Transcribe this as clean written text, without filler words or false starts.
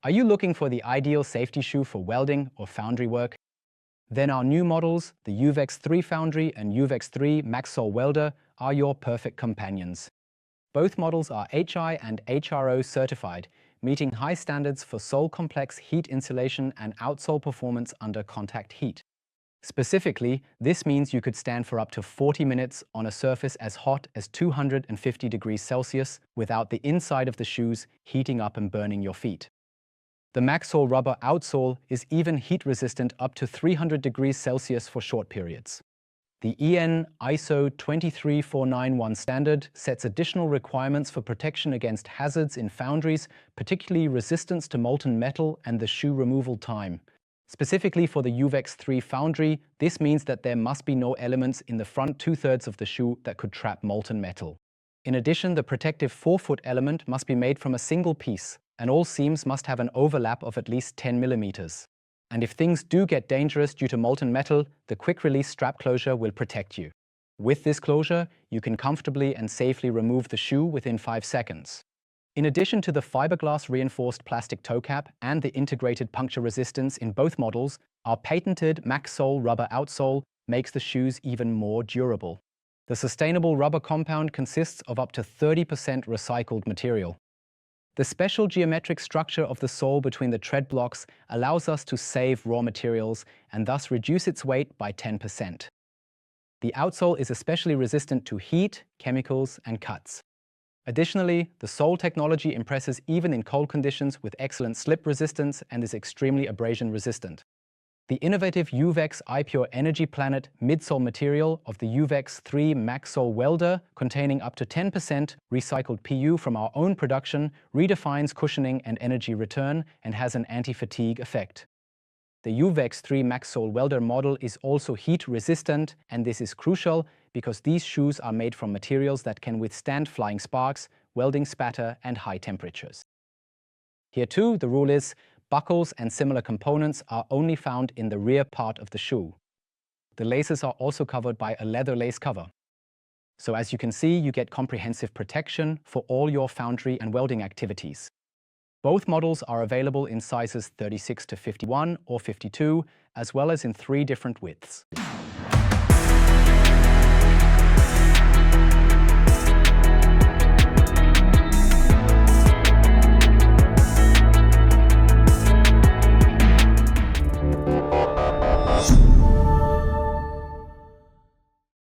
Are you looking for the ideal safety shoe for welding or foundry work? Then our new models, the uvex 3 Foundry and uvex 3 Macsole Welder, are your perfect companions. Both models are HI and HRO certified, meeting high standards for sole complex heat insulation and outsole performance under contact heat. Specifically, this means you could stand for up to 40 minutes on a surface as hot as 250 degrees Celsius without the inside of the shoes heating up and burning your feet. The Macsole rubber outsole is even heat resistant up to 300 degrees Celsius for short periods. The EN ISO 23491 standard sets additional requirements for protection against hazards in foundries, particularly resistance to molten metal and the shoe removal time. Specifically for the uvex 3 Foundry, this means that there must be no elements in the front two-thirds of the shoe that could trap molten metal. In addition, the protective forefoot element must be made from a single piece, and all seams must have an overlap of at least 10 millimeters. And if things do get dangerous due to molten metal, the quick-release strap closure will protect you. With this closure, you can comfortably and safely remove the shoe within 5 seconds. In addition to the fiberglass reinforced plastic toe cap and the integrated puncture resistance in both models, our patented Macsole rubber outsole makes the shoes even more durable. The sustainable rubber compound consists of up to 30% recycled material. The special geometric structure of the sole between the tread blocks allows us to save raw materials and thus reduce its weight by 10%. The outsole is especially resistant to heat, chemicals, and cuts. Additionally, the sole technology impresses even in cold conditions with excellent slip resistance and is extremely abrasion resistant. The innovative uvex iPure Energy Planet midsole material of the uvex 3 Macsole Welder, containing up to 10% recycled PU from our own production, redefines cushioning and energy return and has an anti-fatigue effect. The uvex 3 Macsole Welder model is also heat resistant, and this is crucial because these shoes are made from materials that can withstand flying sparks, welding spatter, and high temperatures. Here too, the rule is buckles and similar components are only found in the rear part of the shoe. The laces are also covered by a leather lace cover. So as you can see, you get comprehensive protection for all your foundry and welding activities. Both models are available in sizes 36 to 51 or 52, as well as in 3 different widths.